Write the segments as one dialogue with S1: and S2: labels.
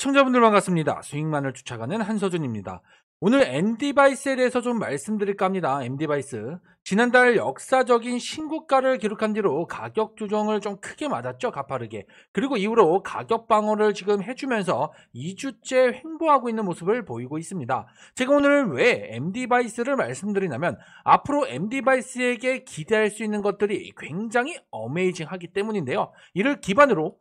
S1: 시청자분들 반갑습니다. 수익만을 쫓아가는 한서준입니다. 오늘 M디바이스에 대해서 좀 말씀드릴까 합니다. M디바이스. 지난달 역사적인 신고가를 기록한 뒤로 가격 조정을 좀 크게 맞았죠. 가파르게. 그리고 이후로 가격 방어를 지금 해주면서 2주째 횡보하고 있는 모습을 보이고 있습니다. 제가 오늘 왜 M디바이스를 말씀드리냐면 앞으로 M디바이스에게 기대할 수 있는 것들이 굉장히 어메이징하기 때문인데요. 이를 기반으로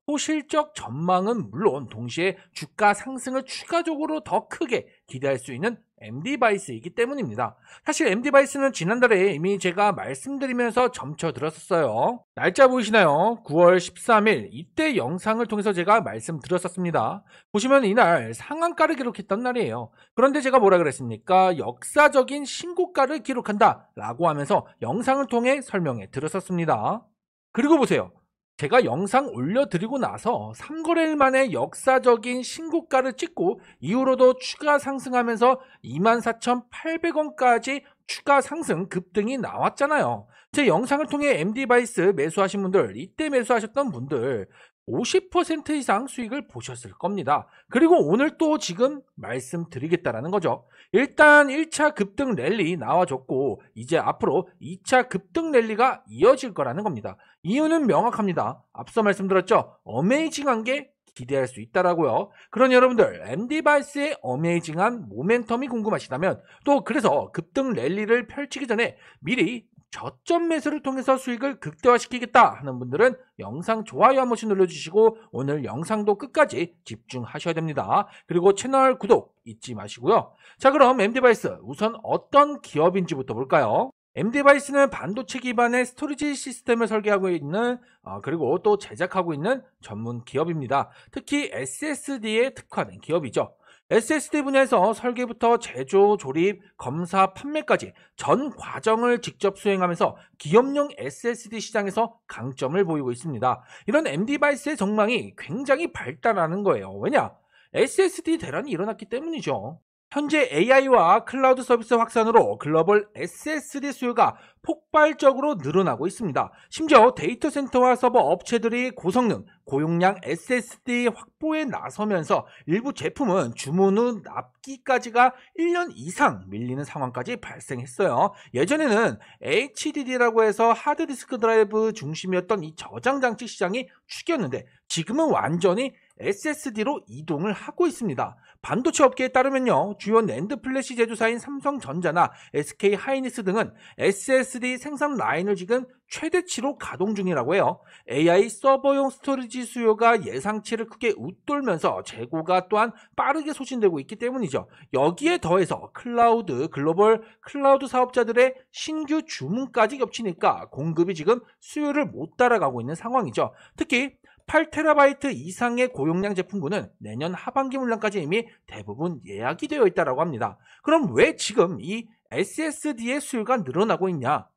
S1: 소실적 전망은 물론 동시에 주가 상승을 추가적으로 더 크게 기대할 수 있는 M디바이스이기 때문입니다. 사실 M디바이스는 지난달에 이미 제가 말씀드리면서 점쳐들었었어요. 날짜 보이시나요? 9월 13일 이때 영상을 통해서 제가 말씀드렸었습니다. 보시면 이날 상한가를 기록했던 날이에요. 그런데 제가 뭐라 그랬습니까? 역사적인 신고가를 기록한다 라고 하면서 영상을 통해 설명해 드렸었습니다. 그리고 보세요. 제가 영상 올려드리고 나서 3거래일 만에 역사적인 신고가를 찍고 이후로도 추가 상승하면서 24,800원까지 추가 상승 급등이 나왔잖아요. 제 영상을 통해 M디바이스 매수하신 분들, 이때 매수하셨던 분들 50% 이상 수익을 보셨을 겁니다. 그리고 오늘 또 지금 말씀드리겠다라는 거죠. 일단 1차 급등 랠리 나와줬고 이제 앞으로 2차 급등 랠리가 이어질 거라는 겁니다. 이유는 명확합니다. 앞서 말씀드렸죠. 어메이징한 게 기대할 수 있다라고요. 그런 여러분들 M디바이스의 어메이징한 모멘텀이 궁금하시다면 또 그래서 급등 랠리를 펼치기 전에 미리 저점 매수를 통해서 수익을 극대화시키겠다 하는 분들은 영상 좋아요 한 번씩 눌러주시고 오늘 영상도 끝까지 집중하셔야 됩니다. 그리고 채널 구독 잊지 마시고요. 자, 그럼 M디바이스 우선 어떤 기업인지부터 볼까요? M디바이스는 반도체 기반의 스토리지 시스템을 설계하고 있는 그리고 또 제작하고 있는 전문 기업입니다. 특히 SSD에 특화된 기업이죠. SSD 분야에서 설계부터 제조, 조립, 검사, 판매까지 전 과정을 직접 수행하면서 기업용 SSD 시장에서 강점을 보이고 있습니다. 이런 M디바이스의 전망이 굉장히 발달하는 거예요. 왜냐? SSD 대란이 일어났기 때문이죠. 현재 AI와 클라우드 서비스 확산으로 글로벌 SSD 수요가 폭발적으로 늘어나고 있습니다. 심지어 데이터 센터와 서버 업체들이 고성능, 고용량 SSD 확보에 나서면서 일부 제품은 주문 후 납기까지가 1년 이상 밀리는 상황까지 발생했어요. 예전에는 HDD라고 해서 하드디스크 드라이브 중심이었던 이 저장 장치 시장이 축이었는데 지금은 완전히 SSD로 이동을 하고 있습니다. 반도체 업계에 따르면요, 주요 낸드 플래시 제조사인 삼성전자나 SK 하이닉스 등은 SSD 생산 라인을 지금 최대치로 가동 중이라고 해요. AI 서버용 스토리지 수요가 예상치를 크게 웃돌면서 재고가 또한 빠르게 소진되고 있기 때문이죠. 여기에 더해서 글로벌 클라우드 사업자들의 신규 주문까지 겹치니까 공급이 지금 수요를 못 따라가고 있는 상황이죠. 특히 8TB 이상의 고용량 제품군은 내년 하반기 물량까지 이미 대부분 예약이 되어 있다고 합니다. 그럼 왜 지금 이 SSD의 수요가 늘어나고 있냐?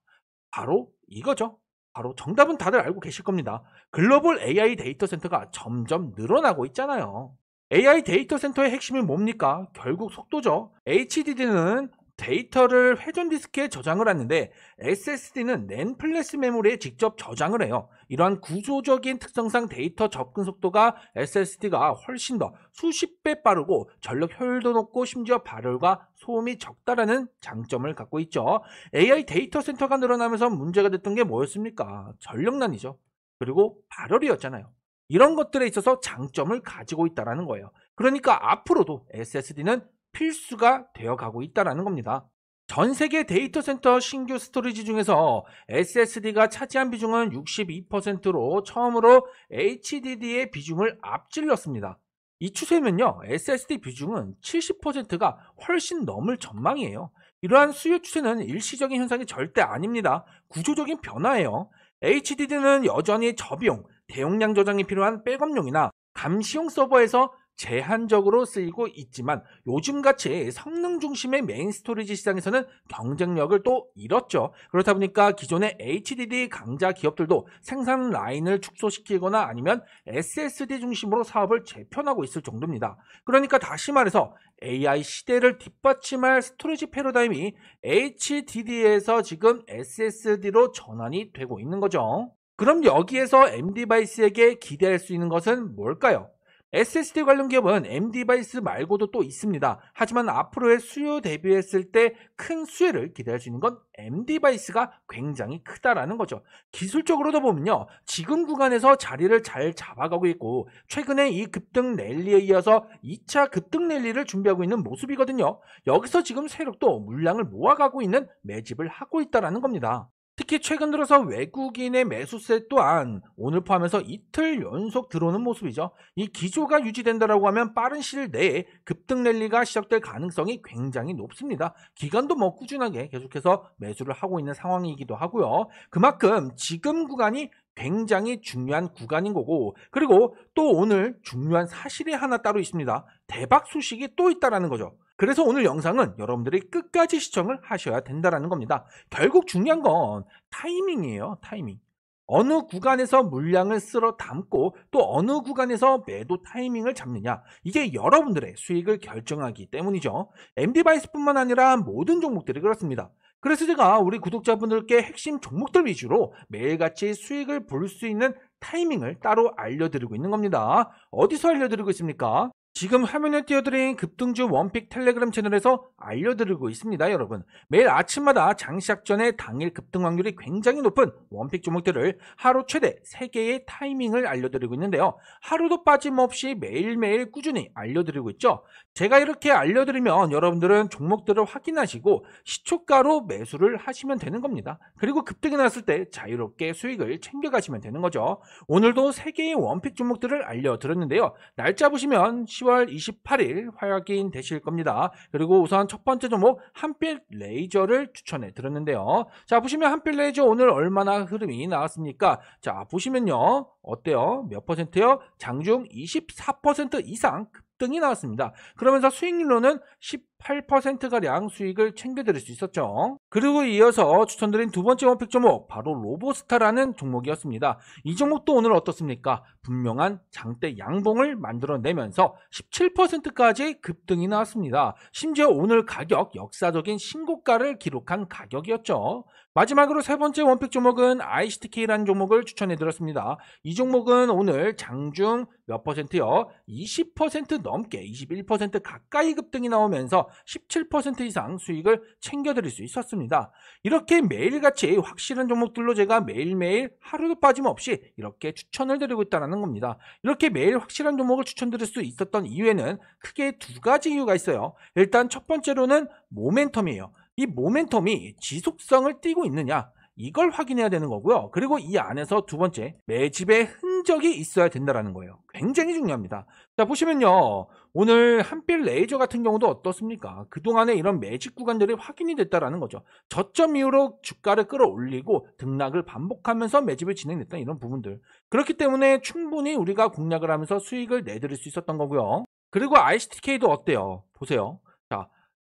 S1: 바로 이거죠. 바로 정답은 다들 알고 계실 겁니다. 글로벌 AI 데이터 센터가 점점 늘어나고 있잖아요. AI 데이터 센터의 핵심이 뭡니까? 결국 속도죠. HDD는 데이터를 회전 디스크에 저장을 하는데 SSD는 낸드 플래시 메모리에 직접 저장을 해요. 이러한 구조적인 특성상 데이터 접근 속도가 SSD가 훨씬 더 수십 배 빠르고 전력 효율도 높고 심지어 발열과 소음이 적다라는 장점을 갖고 있죠. AI 데이터 센터가 늘어나면서 문제가 됐던 게 뭐였습니까? 전력난이죠. 그리고 발열이었잖아요. 이런 것들에 있어서 장점을 가지고 있다는 거예요. 그러니까 앞으로도 SSD는 필수가 되어가고 있다는 겁니다. 전 세계 데이터 센터 신규 스토리지 중에서 SSD가 차지한 비중은 62%로 처음으로 HDD의 비중을 앞질렀습니다. 이 추세면요, SSD 비중은 70%가 훨씬 넘을 전망이에요. 이러한 수요 추세는 일시적인 현상이 절대 아닙니다. 구조적인 변화예요. HDD는 여전히 저비용, 대용량 저장이 필요한 백업용이나 감시용 서버에서 제한적으로 쓰이고 있지만 요즘같이 성능 중심의 메인 스토리지 시장에서는 경쟁력을 또 잃었죠. 그렇다 보니까 기존의 HDD 강자 기업들도 생산 라인을 축소시키거나 아니면 SSD 중심으로 사업을 재편하고 있을 정도입니다. 그러니까 다시 말해서 AI 시대를 뒷받침할 스토리지 패러다임이 HDD에서 지금 SSD로 전환이 되고 있는 거죠. 그럼 여기에서 M디바이스에게 기대할 수 있는 것은 뭘까요? SSD 관련 기업은 MD바이스 말고도 또 있습니다. 하지만 앞으로의 수요 대비했을 때 큰 수혜를 기대할 수 있는 건 MD바이스가 굉장히 크다라는 거죠. 기술적으로도 보면요, 지금 구간에서 자리를 잘 잡아가고 있고 최근에 이 급등 랠리에 이어서 2차 급등 랠리를 준비하고 있는 모습이거든요. 여기서 지금 세력도 물량을 모아가고 있는 매집을 하고 있다라는 겁니다. 특히 최근 들어서 외국인의 매수세 또한 오늘 포함해서 이틀 연속 들어오는 모습이죠. 이 기조가 유지된다라고 하면 빠른 시일 내에 급등 랠리가 시작될 가능성이 굉장히 높습니다. 기간도 뭐 꾸준하게 계속해서 매수를 하고 있는 상황이기도 하고요. 그만큼 지금 구간이 굉장히 중요한 구간인 거고, 그리고 또 오늘 중요한 사실이 하나 따로 있습니다. 대박 소식이 또 있다라는 거죠. 그래서 오늘 영상은 여러분들이 끝까지 시청을 하셔야 된다는 겁니다. 결국 중요한 건 타이밍이에요. 타이밍. 어느 구간에서 물량을 쓸어 담고 또 어느 구간에서 매도 타이밍을 잡느냐, 이게 여러분들의 수익을 결정하기 때문이죠. MD바이스뿐만 아니라 모든 종목들이 그렇습니다. 그래서 제가 우리 구독자분들께 핵심 종목들 위주로 매일같이 수익을 볼 수 있는 타이밍을 따로 알려드리고 있는 겁니다. 어디서 알려드리고 있습니까? 지금 화면에 띄워드린 급등주 원픽 텔레그램 채널에서 알려드리고 있습니다. 여러분, 매일 아침마다 장시작 전에 당일 급등 확률이 굉장히 높은 원픽 종목들을 하루 최대 3개의 타이밍을 알려드리고 있는데요. 하루도 빠짐없이 매일매일 꾸준히 알려드리고 있죠. 제가 이렇게 알려드리면 여러분들은 종목들을 확인하시고 시초가로 매수를 하시면 되는 겁니다. 그리고 급등이 났을 때 자유롭게 수익을 챙겨가시면 되는 거죠. 오늘도 3개의 원픽 종목들을 알려드렸는데요. 날짜 보시면 10월 28일 확인되실 겁니다. 그리고 우선 첫 번째 종목 한빛 레이저를 추천해 드렸는데요. 자, 보시면 한빛 레이저 오늘 얼마나 흐름이 나왔습니까? 자, 보시면요. 어때요? 몇 퍼센트요? 장중 24% 이상 급등이 나왔습니다. 그러면서 수익률로는 18%가량 수익을 챙겨드릴 수 있었죠. 그리고 이어서 추천드린 두 번째 원픽 종목, 바로 로보스타라는 종목이었습니다. 이 종목도 오늘 어떻습니까? 분명한 장대 양봉을 만들어내면서 17%까지 급등이 나왔습니다. 심지어 오늘 가격 역사적인 신고가를 기록한 가격이었죠. 마지막으로 세 번째 원픽 종목은 ICTK라는 종목을 추천해드렸습니다. 이 종목은 오늘 장중 몇 퍼센트요? 20% 넘게 21% 가까이 급등이 나오면서 17% 이상 수익을 챙겨드릴 수 있었습니다. 이렇게 매일같이 확실한 종목들로 제가 매일매일 하루도 빠짐없이 이렇게 추천을 드리고 있다는 겁니다. 이렇게 매일 확실한 종목을 추천드릴 수 있었던 이유에는 크게 두 가지 이유가 있어요. 일단 첫 번째로는 모멘텀이에요. 이 모멘텀이 지속성을 띠고 있느냐, 이걸 확인해야 되는 거고요. 그리고 이 안에서 두 번째, 매집의 흔적이 있어야 된다는 거예요. 굉장히 중요합니다. 자, 보시면요, 오늘 한빛 레이저 같은 경우도 어떻습니까? 그동안에 이런 매집 구간들이 확인이 됐다는 거죠. 저점 이후로 주가를 끌어올리고 등락을 반복하면서 매집을 진행했던 이런 부분들, 그렇기 때문에 충분히 우리가 공략을 하면서 수익을 내드릴 수 있었던 거고요. 그리고 ICTK도 어때요? 보세요. 자,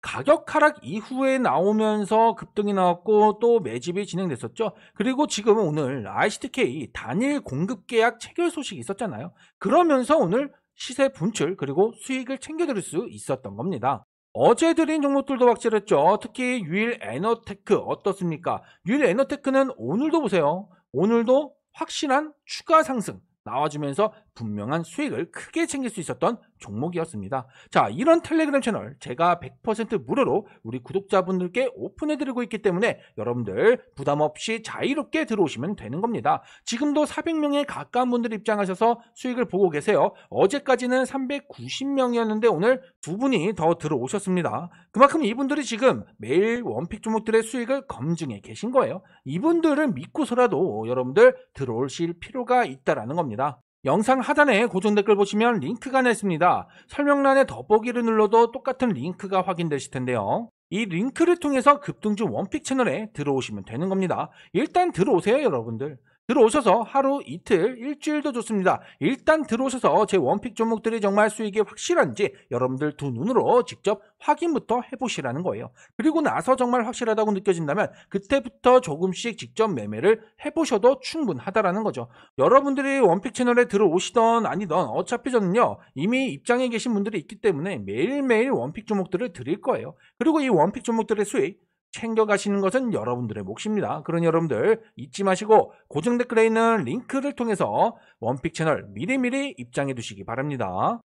S1: 가격 하락 이후에 나오면서 급등이 나왔고 또 매집이 진행됐었죠. 그리고 지금 오늘 ICTK 단일 공급 계약 체결 소식이 있었잖아요. 그러면서 오늘 시세 분출 그리고 수익을 챙겨드릴 수 있었던 겁니다. 어제 드린 종목들도 확실했죠. 특히 유일에너테크 어떻습니까? 유일에너테크는 오늘도 보세요. 오늘도 확실한 추가 상승 나와주면서 분명한 수익을 크게 챙길 수 있었던 종목이었습니다. 자, 이런 텔레그램 채널 제가 100% 무료로 우리 구독자분들께 오픈해드리고 있기 때문에 여러분들 부담 없이 자유롭게 들어오시면 되는 겁니다. 지금도 400명에 가까운 분들이 입장하셔서 수익을 보고 계세요. 어제까지는 390명이었는데 오늘 두 분이 더 들어오셨습니다. 그만큼 이분들이 지금 매일 원픽 종목들의 수익을 검증해 계신 거예요. 이분들을 믿고서라도 여러분들 들어오실 필요가 있다는 겁니다. 영상 하단에 고정 댓글 보시면 링크가 나있습니다. 설명란에 더보기를 눌러도 똑같은 링크가 확인되실 텐데요. 이 링크를 통해서 급등주 원픽 채널에 들어오시면 되는 겁니다. 일단 들어오세요, 여러분들. 들어오셔서 하루, 이틀, 일주일도 좋습니다. 일단 들어오셔서 제 원픽 종목들이 정말 수익이 확실한지 여러분들 두 눈으로 직접 확인부터 해보시라는 거예요. 그리고 나서 정말 확실하다고 느껴진다면 그때부터 조금씩 직접 매매를 해보셔도 충분하다라는 거죠. 여러분들이 원픽 채널에 들어오시던 아니던 어차피 저는요, 이미 입장에 계신 분들이 있기 때문에 매일매일 원픽 종목들을 드릴 거예요. 그리고 이 원픽 종목들의 수익 챙겨가시는 것은 여러분들의 몫입니다. 그러니 여러분들 잊지 마시고 고정 댓글에 있는 링크를 통해서 원픽 채널 미리미리 입장해 두시기 바랍니다.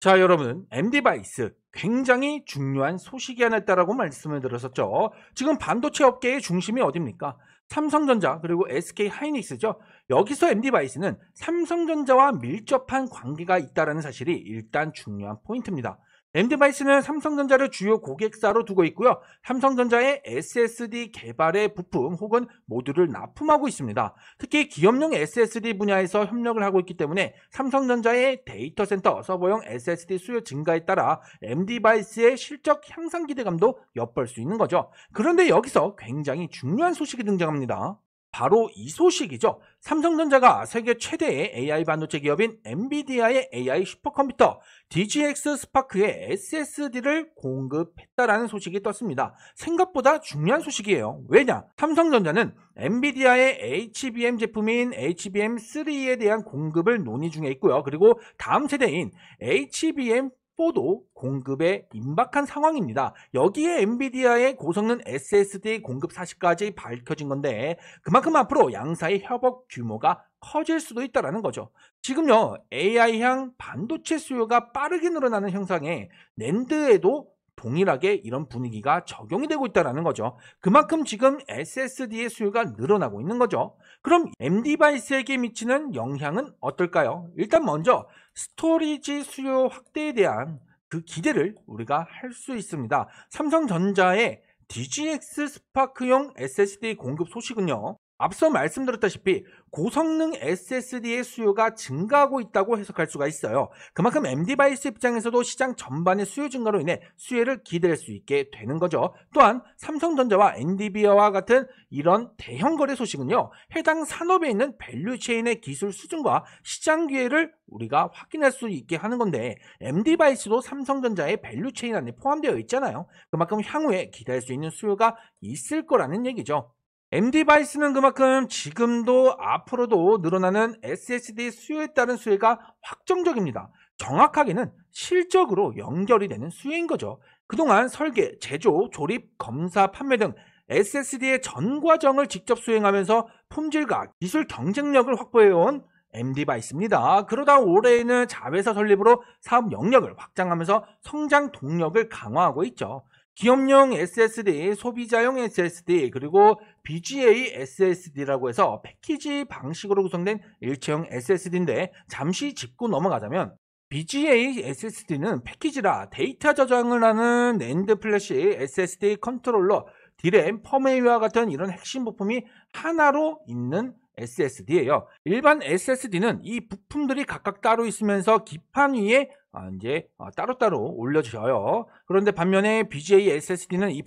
S1: 자, 여러분, MD바이스 굉장히 중요한 소식이 하나 있다라고 말씀을 드렸었죠. 지금 반도체 업계의 중심이 어딥니까? 삼성전자 그리고 SK하이닉스죠. 여기서 MD바이스는 삼성전자와 밀접한 관계가 있다는 사실이 일단 중요한 포인트입니다. MD바이스는 삼성전자를 주요 고객사로 두고 있고요. 삼성전자의 SSD 개발의 부품 혹은 모듈을 납품하고 있습니다. 특히 기업용 SSD 분야에서 협력을 하고 있기 때문에 삼성전자의 데이터 센터 서버용 SSD 수요 증가에 따라 MD바이스의 실적 향상 기대감도 엿볼 수 있는 거죠. 그런데 여기서 굉장히 중요한 소식이 등장합니다. 바로 이 소식이죠. 삼성전자가 세계 최대의 AI 반도체 기업인 엔비디아의 AI 슈퍼컴퓨터 DGX 스파크의 SSD를 공급했다라는 소식이 떴습니다. 생각보다 중요한 소식이에요. 왜냐? 삼성전자는 엔비디아의 HBM 제품인 HBM3에 대한 공급을 논의 중에 있고요. 그리고 다음 세대인 HBM4도 공급에 임박한 상황입니다. 여기에 엔비디아의 고성능 SSD 공급 사실까지 밝혀진 건데 그만큼 앞으로 양사의 협업 규모가 커질 수도 있다는 거죠. 지금요, AI향 반도체 수요가 빠르게 늘어나는 형상에 낸드에도 동일하게 이런 분위기가 적용이 되고 있다는 거죠. 그만큼 지금 SSD의 수요가 늘어나고 있는 거죠. 그럼 MD바이스에게 미치는 영향은 어떨까요? 일단 먼저 스토리지 수요 확대에 대한 그 기대를 우리가 할 수 있습니다. 삼성전자의 DGX 스파크용 SSD 공급 소식은요, 앞서 말씀드렸다시피 고성능 SSD의 수요가 증가하고 있다고 해석할 수가 있어요. 그만큼 MD바이스 입장에서도 시장 전반의 수요 증가로 인해 수혜를 기대할 수 있게 되는 거죠. 또한 삼성전자와 엔비디아와 같은 이런 대형 거래 소식은요, 해당 산업에 있는 밸류체인의 기술 수준과 시장 기회를 우리가 확인할 수 있게 하는 건데 MD바이스도 삼성전자의 밸류체인 안에 포함되어 있잖아요. 그만큼 향후에 기대할 수 있는 수요가 있을 거라는 얘기죠. MD바이스는 그만큼 지금도 앞으로도 늘어나는 SSD 수요에 따른 수혜가 확정적입니다. 정확하게는 실적으로 연결이 되는 수혜인 거죠. 그동안 설계, 제조, 조립, 검사, 판매 등 SSD의 전 과정을 직접 수행하면서 품질과 기술 경쟁력을 확보해온 MD바이스입니다. 그러다 올해에는 자회사 설립으로 사업 영역을 확장하면서 성장 동력을 강화하고 있죠. 기업용 SSD, 소비자용 SSD, 그리고 BGA SSD라고 해서 패키지 방식으로 구성된 일체형 SSD인데 잠시 짚고 넘어가자면 BGA SSD는 패키지라 데이터 저장을 하는 낸드 플래시 SSD 컨트롤러, 디램, 펌웨어와 같은 이런 핵심 부품이 하나로 있는 SSD예요. 일반 SSD는 이 부품들이 각각 따로 있으면서 기판 위에 따로따로 올려져요. 그런데 반면에 BGA SSD는 이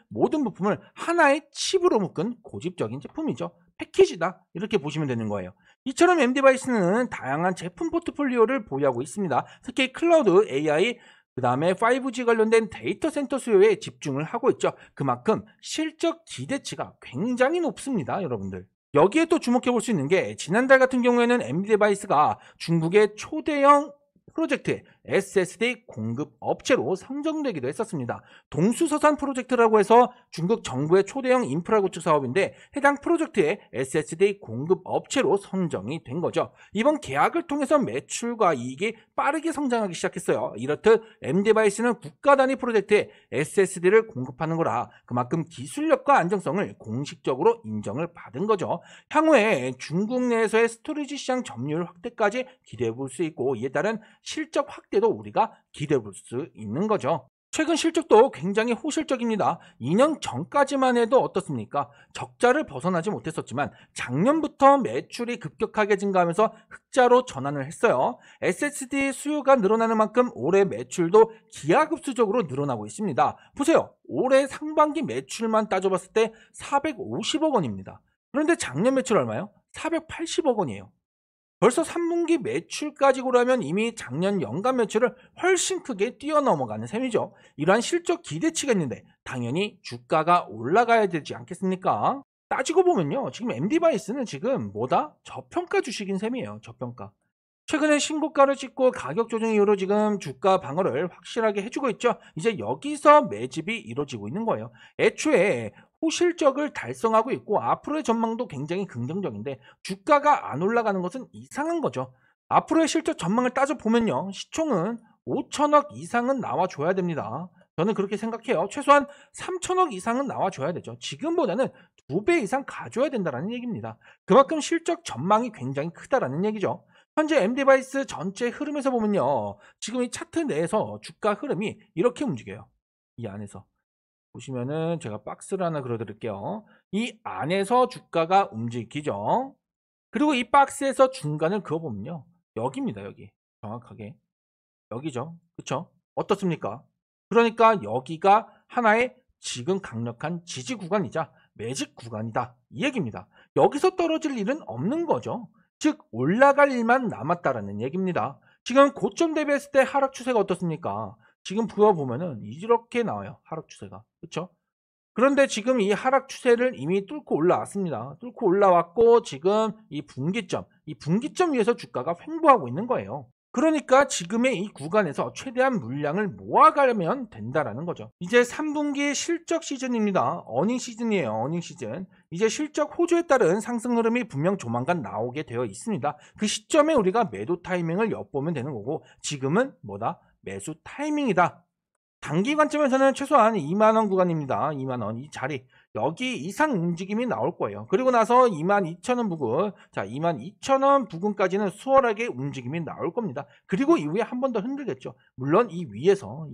S1: 모든 부품을 하나의 칩으로 묶은 고집적인 제품이죠. 패키지다, 이렇게 보시면 되는 거예요. 이처럼 MD바이스는 다양한 제품 포트폴리오를 보유하고 있습니다. 특히 클라우드, AI, 그 다음에 5G 관련된 데이터 센터 수요에 집중을 하고 있죠. 그만큼 실적 기대치가 굉장히 높습니다, 여러분들. 여기에 또 주목해 볼 수 있는 게 지난달 같은 경우에는 MD바이스가 중국의 초대형 프로젝트의 SSD 공급 업체로 선정되기도 했었습니다. 동수서산 프로젝트라고 해서 중국 정부의 초대형 인프라 구축 사업인데 해당 프로젝트의 SSD 공급 업체로 선정이 된 거죠. 이번 계약을 통해서 매출과 이익이 빠르게 성장하기 시작했어요. 이렇듯 MD바이스는 국가 단위 프로젝트에 SSD를 공급하는 거라 그만큼 기술력과 안정성을 공식적으로 인정을 받은 거죠. 향후에 중국 내에서의 스토리지 시장 점유율 확대까지 기대해 볼 수 있고 이에 따른 실적 확대도 우리가 기대해 볼 수 있는 거죠. 최근 실적도 굉장히 호실적입니다. 2년 전까지만 해도 어떻습니까? 적자를 벗어나지 못했었지만 작년부터 매출이 급격하게 증가하면서 흑자로 전환을 했어요. SSD 수요가 늘어나는 만큼 올해 매출도 기하급수적으로 늘어나고 있습니다. 보세요. 올해 상반기 매출만 따져봤을 때 450억 원입니다. 그런데 작년 매출 얼마요? 480억 원이에요. 벌써 3분기 매출까지 고려하면 이미 작년 연간 매출을 훨씬 크게 뛰어넘어가는 셈이죠. 이러한 실적 기대치가 있는데 당연히 주가가 올라가야 되지 않겠습니까? 따지고 보면요, 지금 MD바이스는 지금 저평가 주식인 셈이에요. 저평가. 최근에 신고가를 찍고 가격 조정 이후로 지금 주가 방어를 확실하게 해주고 있죠. 이제 여기서 매집이 이루어지고 있는 거예요. 애초에 호실적을 달성하고 있고 앞으로의 전망도 굉장히 긍정적인데 주가가 안 올라가는 것은 이상한 거죠. 앞으로의 실적 전망을 따져보면요. 시총은 5천억 이상은 나와줘야 됩니다. 저는 그렇게 생각해요. 최소한 3천억 이상은 나와줘야 되죠. 지금보다는 2배 이상 가져야 된다는 얘기입니다. 그만큼 실적 전망이 굉장히 크다라는 얘기죠. 현재 MD바이스 전체 흐름에서 보면요. 지금 이 차트 내에서 주가 흐름이 이렇게 움직여요. 이 안에서. 보시면은 제가 박스를 하나 그려드릴게요. 이 안에서 주가가 움직이죠. 그리고 이 박스에서 중간을 그어보면요. 여기입니다. 여기. 정확하게. 여기죠. 그쵸? 어떻습니까? 그러니까 여기가 하나의 지금 강력한 지지 구간이자 매직 구간이다. 이 얘기입니다. 여기서 떨어질 일은 없는 거죠. 즉 올라갈 일만 남았다라는 얘기입니다. 지금 고점 대비했을 때 하락 추세가 어떻습니까? 지금 그어보면은 이렇게 나와요. 하락 추세가. 그쵸? 그런데 지금 이 하락 추세를 이미 뚫고 올라왔습니다. 뚫고 올라왔고 지금 이 분기점 위에서 주가가 횡보하고 있는 거예요. 그러니까 지금의 이 구간에서 최대한 물량을 모아가려면 된다라는 거죠. 이제 3분기 실적 시즌입니다. 어닝 시즌이에요. 어닝 시즌. 이제 실적 호조에 따른 상승 흐름이 분명 조만간 나오게 되어 있습니다. 그 시점에 우리가 매도 타이밍을 엿보면 되는 거고 지금은 뭐다? 매수 타이밍이다. 단기 관점에서는 최소한 2만원 구간입니다. 2만원 이 자리 여기 이상 움직임이 나올 거예요. 그리고 나서 22,000원 부근, 자 22,000원 부근까지는 수월하게 움직임이 나올 겁니다. 그리고 이후에 한 번 더 흔들겠죠. 물론 이 위에서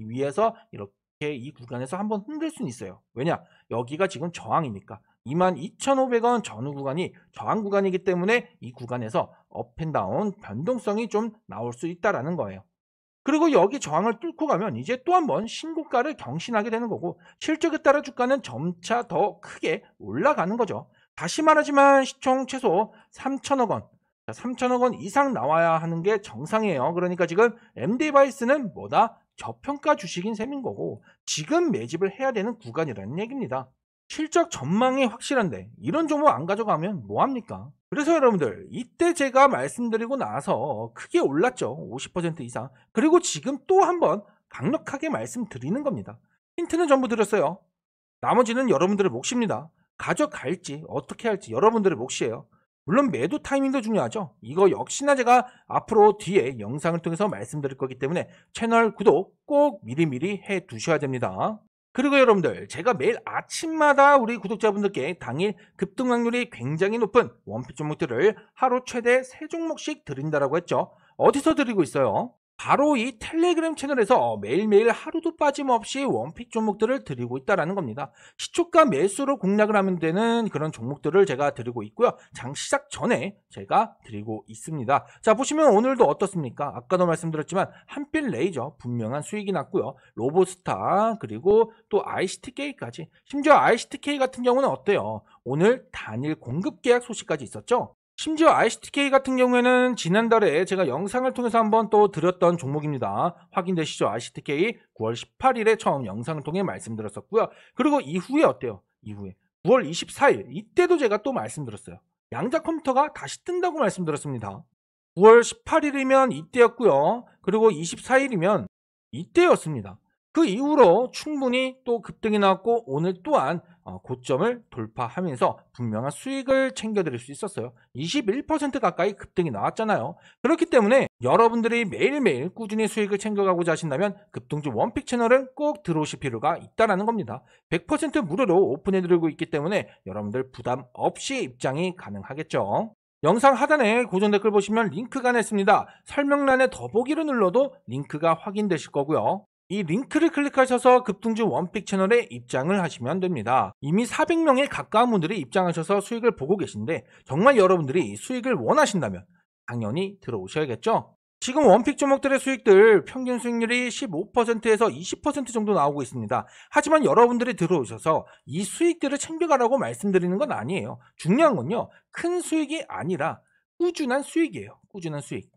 S1: 이렇게 이 구간에서 한 번 흔들 수는 있어요. 왜냐? 여기가 지금 저항이니까 22,500원 전후 구간이 저항 구간이기 때문에 이 구간에서 업앤다운 변동성이 좀 나올 수 있다라는 거예요. 그리고 여기 저항을 뚫고 가면 이제 또 한 번 신고가를 경신하게 되는 거고 실적에 따라 주가는 점차 더 크게 올라가는 거죠. 다시 말하지만 시총 최소 3천억 원, 3천억 원 이상 나와야 하는 게 정상이에요. 그러니까 지금 MD바이스는 뭐다? 저평가 주식인 셈인 거고 지금 매집을 해야 되는 구간이라는 얘기입니다. 실적 전망이 확실한데 이런 종목 안 가져가면 뭐합니까? 그래서 여러분들 이때 제가 말씀드리고 나서 크게 올랐죠. 50% 이상. 그리고 지금 또 한번 강력하게 말씀드리는 겁니다. 힌트는 전부 드렸어요. 나머지는 여러분들의 몫입니다. 가져갈지 어떻게 할지 여러분들의 몫이에요. 물론 매도 타이밍도 중요하죠. 이거 역시나 제가 앞으로 뒤에 영상을 통해서 말씀드릴 거기 때문에 채널 구독 꼭 미리미리 해 두셔야 됩니다. 그리고 여러분들 제가 매일 아침마다 우리 구독자분들께 당일 급등 확률이 굉장히 높은 원픽 종목들을 하루 최대 3종목씩 드린다라고 했죠. 어디서 드리고 있어요? 바로 이 텔레그램 채널에서 매일매일 하루도 빠짐없이 원픽 종목들을 드리고 있다는 겁니다. 시초가 매수로 공략을 하면 되는 그런 종목들을 제가 드리고 있고요. 장 시작 전에 제가 드리고 있습니다. 자 보시면 오늘도 어떻습니까? 아까도 말씀드렸지만 한빛 레이저 분명한 수익이 났고요. 로보스타 그리고 또 ICTK까지 심지어 ICTK 같은 경우는 어때요? 오늘 단일 공급 계약 소식까지 있었죠? 심지어 ICTK 같은 경우에는 지난달에 제가 영상을 통해서 한번 또 드렸던 종목입니다. 확인되시죠? ICTK 9월 18일에 처음 영상을 통해 말씀드렸었고요. 그리고 이후에 어때요? 이후에 9월 24일 이때도 제가 또 말씀드렸어요. 양자 컴퓨터가 다시 뜬다고 말씀드렸습니다. 9월 18일이면 이때였고요. 그리고 24일이면 이때였습니다. 그 이후로 충분히 또 급등이 나왔고 오늘 또한 고점을 돌파하면서 분명한 수익을 챙겨드릴 수 있었어요. 21% 가까이 급등이 나왔잖아요. 그렇기 때문에 여러분들이 매일매일 꾸준히 수익을 챙겨가고자 하신다면 급등주 원픽 채널은 꼭 들어오실 필요가 있다는 겁니다. 100% 무료로 오픈해드리고 있기 때문에 여러분들 부담 없이 입장이 가능하겠죠. 영상 하단에 고정 댓글 보시면 링크가 냈습니다. 설명란에 더보기를 눌러도 링크가 확인되실 거고요. 이 링크를 클릭하셔서 급등주 원픽 채널에 입장을 하시면 됩니다. 이미 400명에 가까운 분들이 입장하셔서 수익을 보고 계신데 정말 여러분들이 수익을 원하신다면 당연히 들어오셔야겠죠. 지금 원픽 종목들의 수익들 평균 수익률이 15%에서 20% 정도 나오고 있습니다. 하지만 여러분들이 들어오셔서 이 수익들을 챙겨가라고 말씀드리는 건 아니에요. 중요한 건요. 큰 수익이 아니라 꾸준한 수익이에요. 꾸준한 수익.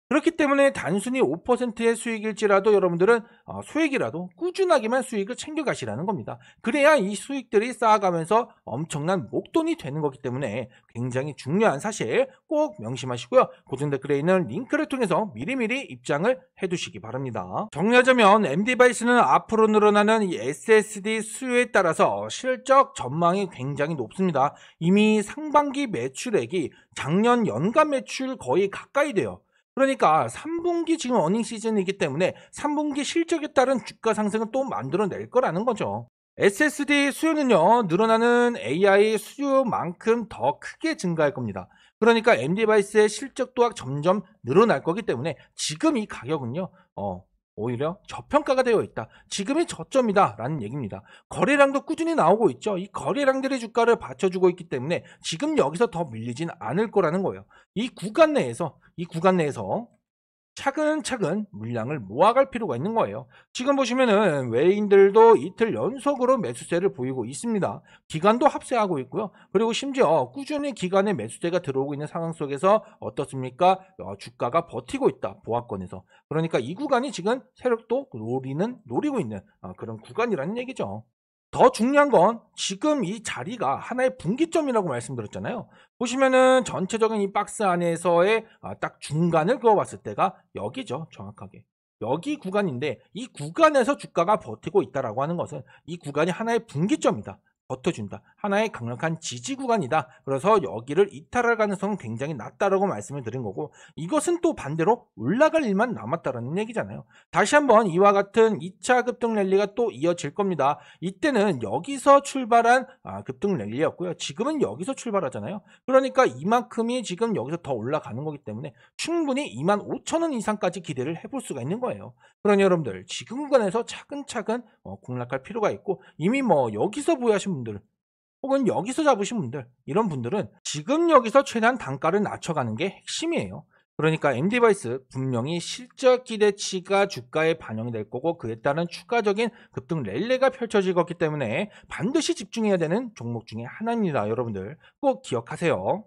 S1: 그렇기 때문에 단순히 5%의 수익일지라도 여러분들은 소액이라도 꾸준하게만 수익을 챙겨가시라는 겁니다. 그래야 이 수익들이 쌓아가면서 엄청난 목돈이 되는 거기 때문에 굉장히 중요한 사실 꼭 명심하시고요. 고정 댓글에 있는 링크를 통해서 미리미리 입장을 해두시기 바랍니다. 정리하자면 MD바이스는 앞으로 늘어나는 이 SSD 수요에 따라서 실적 전망이 굉장히 높습니다. 이미 상반기 매출액이 작년 연간 매출 거의 가까이 돼요. 그러니까 3분기 지금 어닝 시즌이기 때문에 3분기 실적에 따른 주가 상승은 또 만들어낼 거라는 거죠. SSD 수요는요, 늘어나는 AI 수요만큼 더 크게 증가할 겁니다. 그러니까 MD바이스의 실적 또한 점점 늘어날 거기 때문에 지금 이 가격은요, 오히려 저평가가 되어 있다. 지금이 저점이다 라는 얘기입니다. 거래량도 꾸준히 나오고 있죠. 이 거래량들이 주가를 받쳐주고 있기 때문에 지금 여기서 더 밀리진 않을 거라는 거예요. 이 구간 내에서 차근차근 물량을 모아갈 필요가 있는 거예요. 지금 보시면은 외인들도 이틀 연속으로 매수세를 보이고 있습니다. 기관도 합세하고 있고요. 그리고 심지어 꾸준히 기관에 매수세가 들어오고 있는 상황 속에서 어떻습니까? 주가가 버티고 있다. 보합권에서. 그러니까 이 구간이 지금 세력도 노리고 있는 그런 구간이라는 얘기죠. 더 중요한 건 지금 이 자리가 하나의 분기점이라고 말씀드렸잖아요. 보시면은 전체적인 이 박스 안에서의 딱 중간을 그어봤을 때가 여기죠. 정확하게. 여기 구간인데 이 구간에서 주가가 버티고 있다라고 하는 것은 이 구간이 하나의 분기점이다. 버텨준다. 하나의 강력한 지지 구간이다. 그래서 여기를 이탈할 가능성은 굉장히 낮다라고 말씀을 드린 거고 이것은 또 반대로 올라갈 일만 남았다라는 얘기잖아요. 다시 한번 이와 같은 2차 급등 랠리가 또 이어질 겁니다. 이때는 여기서 출발한 급등 랠리였고요. 지금은 여기서 출발하잖아요. 그러니까 이만큼이 지금 여기서 더 올라가는 거기 때문에 충분히 25,000원 이상까지 기대를 해볼 수가 있는 거예요. 그러니 여러분들 지금 구간에서 차근차근 공략할 필요가 있고 이미 여기서 보유하신 분들 혹은 여기서 잡으신 분들 이런 분들은 지금 여기서 최대한 단가를 낮춰가는 게 핵심이에요. 그러니까 MD바이스 분명히 실적 기대치가 주가에 반영이 될 거고 그에 따른 추가적인 급등 랠리가 펼쳐질 거기 때문에 반드시 집중해야 되는 종목 중에 하나입니다. 여러분들 꼭 기억하세요.